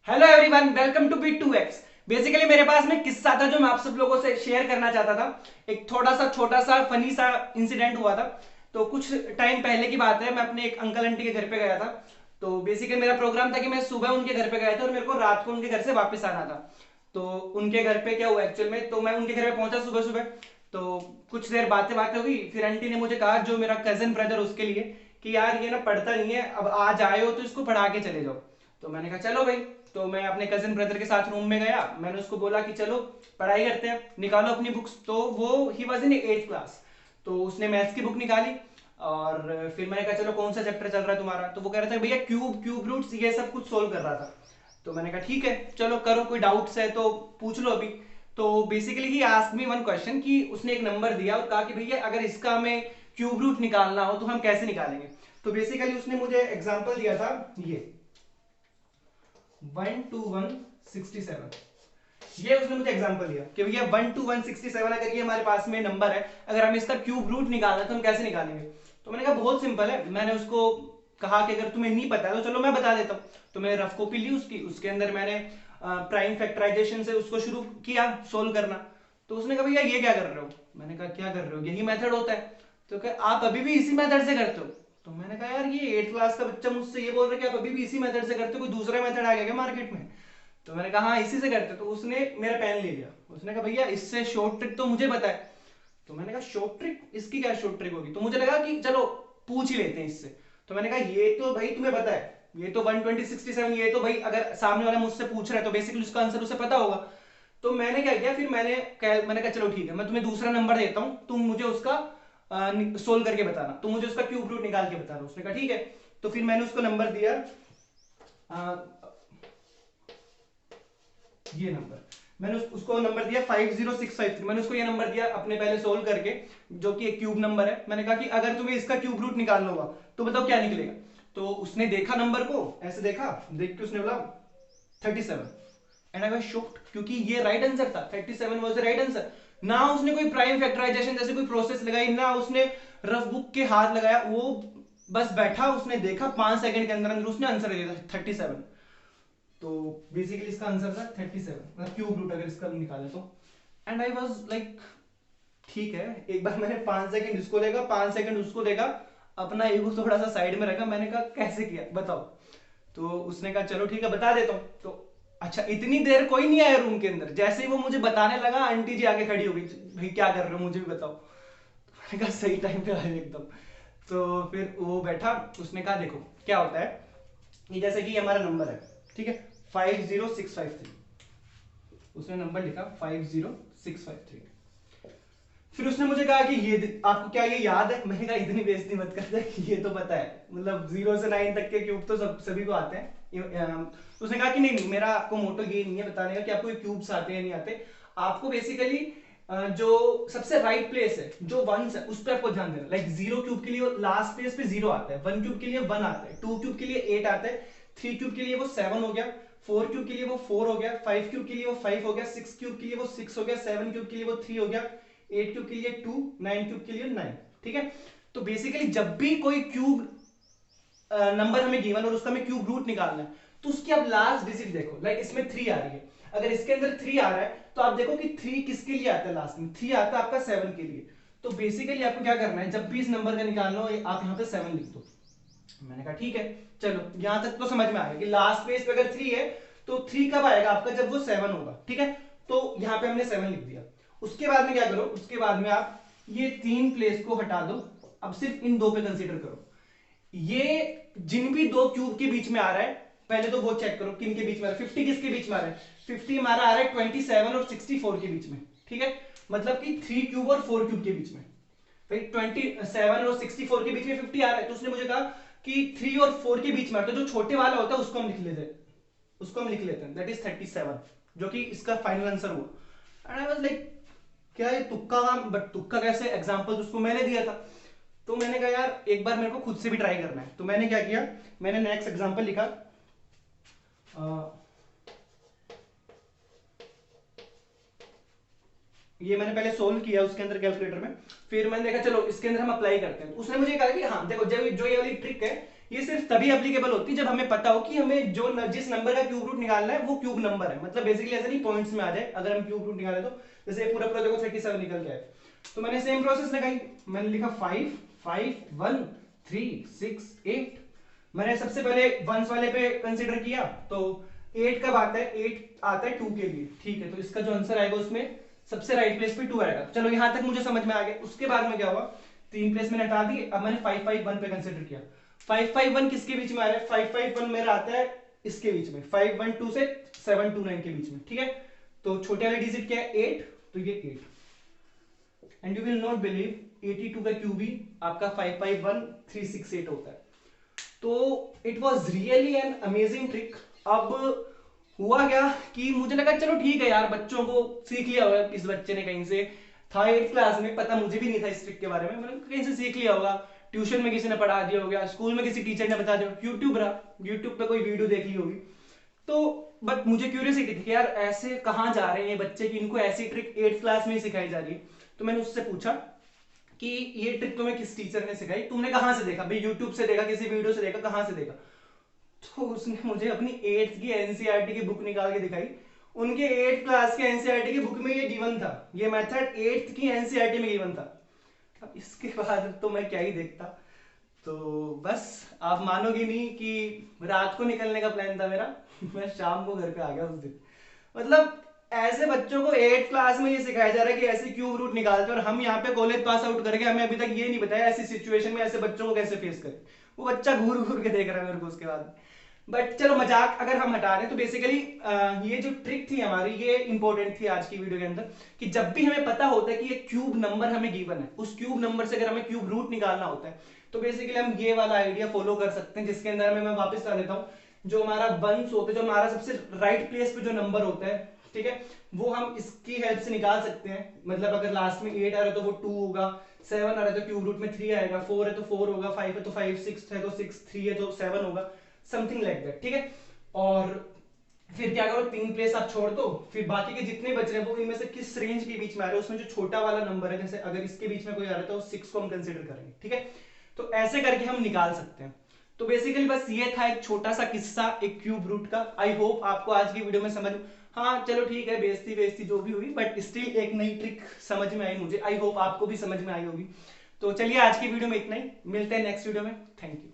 Hello everyone, welcome to Bit2X। Basically मेरे पास में किस्सा था जो मैं आप सब लोगों से शेयर करना चाहता था। एक थोड़ा सा छोटा सा फनी सा इंसिडेंट हुआ था। तो कुछ टाइम पहले की बात है, मैं अपने एक अंकल आंटी के घर पे गया था। तो बेसिकली मेरा प्रोग्राम था कि मैं सुबह उनके घर पे गया था और मेरे को रात को उनके घर से वापस आना था। तो उनके घर पे क्या हुआ एक्चुअल में, तो मैं उनके घर पे पहुंचा सुबह सुबह। तो कुछ देर बातें बातें हुई, फिर आंटी ने मुझे कहा, जो मेरा कजन ब्रदर उसके लिए, कि यार ये ना पढ़ता नहीं है, अब आज आए हो तो इसको पढ़ा के चले जाओ। तो मैंने कहा चलो भाई। तो मैं अपने कजिन ब्रदर के साथ रूम में गया, मैंने उसको बोला कि चलो पढ़ाई करते हैं, निकालो अपनी बुक्स। तो वो he was in 8th class. तो उसने मैथ्स की बुक निकाली। और फिर मैंने कहा चलो कौन सा चैप्टर चल रहा है तुम्हारा, तो वो कह रहा था भैया क्यूब क्यूब रूट्स ये सब कुछ सोल्व कर रहा था। तो मैंने कहा ठीक है चलो करो, कोई डाउट्स है तो पूछ लो अभी। तो basically he asked me one question कि उसने एक नंबर दिया और कहा कि भैया अगर इसका हमें क्यूब रूट निकालना हो तो हम कैसे निकालेंगे। तो बेसिकली उसने मुझे एग्जांपल दिया था ये 1 to 167। ये उसने मुझे एग्जांपल दिया कि भैया 1 to 167 अगर ये हमारे पास में नंबर है, अगर हमें इसका क्यूब रूट निकालना है तो हम कैसे निकालेंगे। तो मैंने कहा बहुत सिंपल है। मैंने उसको कहा कि अगर तुम्हें नहीं पता है तो चलो मैं बता देता हूँ। तो मैंने रफ कॉपी ली उसकी, उसके अंदर मैंने प्राइम फैक्टराइजेशन से उसको शुरू किया सोल्व करना। तो उसने कहा भैया ये क्या कर रहे हो। मैंने कहा क्या कर रहे हो, यही मेथड होता है। तो कह आप अभी भी इसी मेथड से करते हो। तो मैंने कहा यार ये 8th क्लास का बच्चा मुझसे ये बोल रहा है कि आप अभी भी इसी मेथड से करते हो, कोई दूसरा मेथड आ गया क्या मार्केट में। तो मैंने कहा हाँ इसी से करते। तो उसने मेरा पेन ले लिया, उसने कहा भैया इससे शॉर्ट ट्रिक तो मुझे पता है। तो मैंने कहा शॉर्ट ट्रिक, इसकी क्या शॉर्ट ट्रिक होगी। तो मुझे लगा कि चलो पूछ ही लेते हैं इससे। तो मैंने कहा ये तो भाई तुम्हें पता है, ये तो 1 20 67, ये तो भाई अगर सामने वाला मुझसे पूछ रहा है तो बेसिकली उसका आंसर उसे पता होगा। तो मैंने क्या किया, फिर मैंने कहा चलो ठीक है मैं तुम्हें दूसरा नंबर देता हूँ, तुम मुझे उसका सोल्व करके बताना, तुम मुझे उसका क्यूब रूट निकाल के बताना। उसने कहा ठीक है। तो फिर मैंने उसको नंबर दिया, ये नंबर मैंने उसको नंबर दिया 50653। मैंने उसको ये नंबर दिया अपने पहले सोल्व करके, जो कि एक क्यूब नंबर है। मैंने कहा कि अगर तुम्हें इसका क्यूब रूट निकालना होगा तो बताओ क्या निकलेगा। तो उसने देखा नंबर को, ऐसे देखा, देख के उसने बोला 37। एंड आई वाज शॉक्ड क्योंकि ये राइट आंसर था, 37 वाज द राइट आंसर। ना उसने कोई प्राइम फैक्टराइजेशन जैसे कोई प्रोसेस लगाई, ना उसने रफ बुक के हाथ लगाया, वो बस बैठा, उसने देखा 5 सेकंड के अंदर अंदर उसने आंसर दे दिया 37। तो बेसिकली इसका आंसर था 37, मतलब क्यूब रूट अगर इसका निकाले तो। एंड आई वाज लाइक ठीक है। एक बार मैंने 5 सेकंड इसको देखा, 5 सेकंड उसको देखा, अपना ईगो थोड़ा सा साइड में रखा, मैंने कहा कैसे किया बताओ। तो उसने कहा चलो ठीक है बता देता हूँ। तो अच्छा इतनी देर कोई नहीं आया रूम के अंदर, जैसे ही वो मुझे बताने लगा आंटी जी आगे खड़ी हो गई, भाई क्या कर रहे हो मुझे भी बताओ। तो मैंने कहा सही टाइम पे आए एकदम। तो फिर वो बैठा, उसने कहा देखो क्या होता है, ये जैसे कि ये हमारा नंबर है, ठीक है, 50653। उसने नंबर लिखा 50653। फिर उसने मुझे कहा कि ये आपको क्या ये याद है। मैंने कहा इतनी बेइज्जती मत कर दे, ये तो पता है, मतलब 0 से 9 तक के क्यूब तो सभी को आते हैं। उसने कहा कि नहीं नहीं, मेरा आपको मोटो ये नहीं है बताने का कि आपको ये क्यूब्स आते हैं नहीं आते। आपको बेसिकली जो सबसे राइट प्लेस है, जो वंस है, उस पर आपको ध्यान देना। लाइक 0 क्यूब के लिए लास्ट प्लेस पे 0 आता है, 1 क्यूब के लिए 1 आता है, 2 क्यूब के लिए 8 आता है, 3 क्यूब के लिए वो 7 हो गया, 4 क्यूब के लिए वो 4 हो गया, 5 क्यूब के लिए वो 5 हो गया, 6 क्यूब के लिए वो 6 हो गया, 7 क्यूब के लिए वो 3 हो गया, 8 क्यूब के लिए 2, 9 क्यूब के लिए 9। ठीक है। तो बेसिकली जब भी कोई क्यूब नंबर हमें गिवन और उसका हमें क्यूब रूट निकालना है, तो उसकी आप लास्ट डिजिट देखो। लाइक इसमें 3 आ रही है, अगर इसके अंदर 3 आ रहा है तो आप देखो कि 3 किसके लिए आता है, लास्ट में 3 आता है आपका 7 के लिए। तो बेसिकली आपको क्या करना है, जब भी इस नंबर का निकालना हो आप यहाँ पे 7 लिख दो। मैंने कहा ठीक है चलो यहां तक तो समझ में आ गया कि लास्ट पेज पे अगर 3 है तो 3 कब आएगा आपका, जब वो 7 होगा। ठीक है। तो यहाँ पे हमने 7 लिख दिया। उसके बाद में क्या करो, उसके बाद में आप ये 3 प्लेस को हटा दो, अब सिर्फ इन 2 पे कंसीडर करो। ये जिन भी 2 क्यूब के बीच में आ रहा है, पहले तो वो चेक करो किन के बीच में आ रहा है। 50 किसके बीच में आ रहा है, 50 हमारा आ रहा है 27 और 64 के बीच में। ठीक है। मतलब कि 3 क्यूब और 4 क्यूब के बीच में। भाई 27 और 64 के बीच में 50 आ रहा है, तो उसने मुझे कहा कि 3 और 4 के बीच में आता है, जो छोटे वाला होता है उसको हम लिख लेते हैं, उसको हम लिख लेते हैं, दैट इज 37, जो कि इसका फाइनल आंसर हुआ। एंड आई वाज लाइक क्या ये तुक्का काम, बट तुक्का कैसे, एग्जांपल उसको मैंने दिया था। तो मैंने कहा यार एक बार मेरे को खुद से भी ट्राई करना है। तो मैंने क्या किया, मैंने नेक्स्ट एग्जांपल लिखा, ये मैंने पहले सोल्व किया उसके अंदर कैलकुलेटर में। फिर मैंने देखा चलो इसके अंदर हम अप्लाई करते हैं। तो उसने मुझे कहा कि हाँ देखो जब जो ये वाली ट्रिक है ये सिर्फ तभी एप्लीकेबल होती है जब हमें पता हो कि हमें जो जिस नंबर का क्यूब रूट निकालना है वो क्यूब नंबर है, मतलब बेसिकली ऐसा नहीं पॉइंट्स में आ जाए अगर हम क्यूब रूट निकाले तो। जैसे पूरा पूरा देखो 37 निकल गया है, तो मैंने सेम प्रोसेस लगाई, मैंने लिखा 5 5 1 3 6 8। मैंने सबसे पहले वंस वाले पे कंसीडर किया, तो 8 कब आता है, 8 आता है 2 के लिए, ठीक है। तो इसका जो आंसर आएगा उसमें सबसे राइट प्लेस पे 2 आएगा। चलो यहां तक मुझे समझ में आ गया। उसके बाद में क्या हुआ, 3 प्लेस मैंने हटा दी, अब मैंने 5 5 1 पे कंसीडर किया। 5 5 1 किसके बीच में आ रहा है, 5 5 1 मेरा आता है इसके बीच में, 5 1 2 से 7 2 9 के बीच में, ठीक है। तो छोटे वाले डिजिट क्या है 8, तो ये 8। And you will not believe 82 का क्यूब ही आपका 5 5 1 3 6 8 होता है। तो it was really an amazing trick. अब हुआ क्या कि मुझे लगा चलो ठीक है यार, बच्चों को सीख लिया होगा, इस बच्चे ने कहीं से था 8th क्लास में, पता मुझे भी नहीं था इस ट्रिक के बारे में, मैंने कहीं से सीख लिया होगा, ट्यूशन में किसी ने पढ़ा दिया होगा, स्कूल में किसी टीचर ने बता दिया, यूट्यूब रहा, यूट्यूब पे कोई वीडियो देख ली होगी। तो बट मुझे क्यूरियोसिटी थी कि यार ऐसे कहाँ जा रहे हैं ये बच्चे कि इनको ऐसी ट्रिक 8th क्लास में ही सिखाई जा रही है। तो मैंने उससे पूछा कि ये ट्रिक तुम्हें किस टीचर ने सिखाई, तुमने कहां से देखा भाई, यूट्यूब से देखा, किसी वीडियो से देखा, कहां से देखा। तो उसने मुझे अपनी 8th की एनसीईआरटी की बुक निकाल के दिखाई। उनके 8th क्लास के एनसीईआरटी की बुक में ये गिवन था, ये मेथड 8th की एनसीईआरटी में गिवन था। अब इसके बाद तो मैं क्या ही देखता। तो बस आप मानोगे नहीं कि रात को निकलने का प्लान था मेरा मैं शाम को घर पे आ गया उस दिन। मतलब ऐसे बच्चों को 8th क्लास में ये सिखाया जा रहा है कि ऐसे क्यूब रूट निकालते, और हम यहाँ पे कॉलेज पास आउट करके हमें अभी तक ये नहीं बताया ऐसी सिचुएशन में ऐसे बच्चों को कैसे फेस करें। वो बच्चा घूर घूर के देख रहा है मेरे को उसके बाद। बट चलो मजाक अगर हम हटा दें तो बेसिकली ये जो ट्रिक थी हमारी ये इंपॉर्टेंट थी आज की वीडियो के अंदर, कि जब भी हमें पता होता है कि ये क्यूब नंबर हमें गिवन है, उस क्यूब नंबर से अगर हमें क्यूब रूट निकालना होता है, तो बेसिकली हम ये वाला आइडिया फॉलो कर सकते हैं, जिसके अंदर मैं वापस आ देता हूँ। जो हमारा वंस होता है, जो हमारा सबसे राइट प्लेस पे जो नंबर होता है, ठीक है, वो हम इसकी हेल्प से निकाल सकते हैं। मतलब अगर लास्ट में 8 आ रहा है तो वो 2 होगा, 7 आ रहा है तो क्यूब रूट में 3 आएगा, 4 है तो 4 होगा, 5 है तो 5, 6 है तो 6, 3 है तो 7 होगा, समथिंग लाइक दैट, ठीक है। और फिर क्या करो, 3 प्लेस आप छोड़ दो, फिर बाकी के जितने बच रहे हैं वो इनमें से किस रेंज के बीच में आ रहे हैं, उसमें जो छोटा वाला नंबर है, जैसे अगर इसके बीच में कोई आ रहा है तो 6 को हम कंसीडर करेंगे, ठीक है। तो ऐसे करके हम निकाल सकते हैं। तो बेसिकली बस ये था एक छोटा सा किस्सा एक क्यूब रूट का। आई होप आपको आज की वीडियो में समझ, हाँ चलो ठीक है, बेइज्जती बेइज्जती जो भी हुई, बट स्टिल एक नई ट्रिक समझ में आई मुझे। आई होप आपको भी समझ में आई होगी। तो चलिए आज की वीडियो में इतना ही, मिलते हैं नेक्स्ट वीडियो में। Thank you.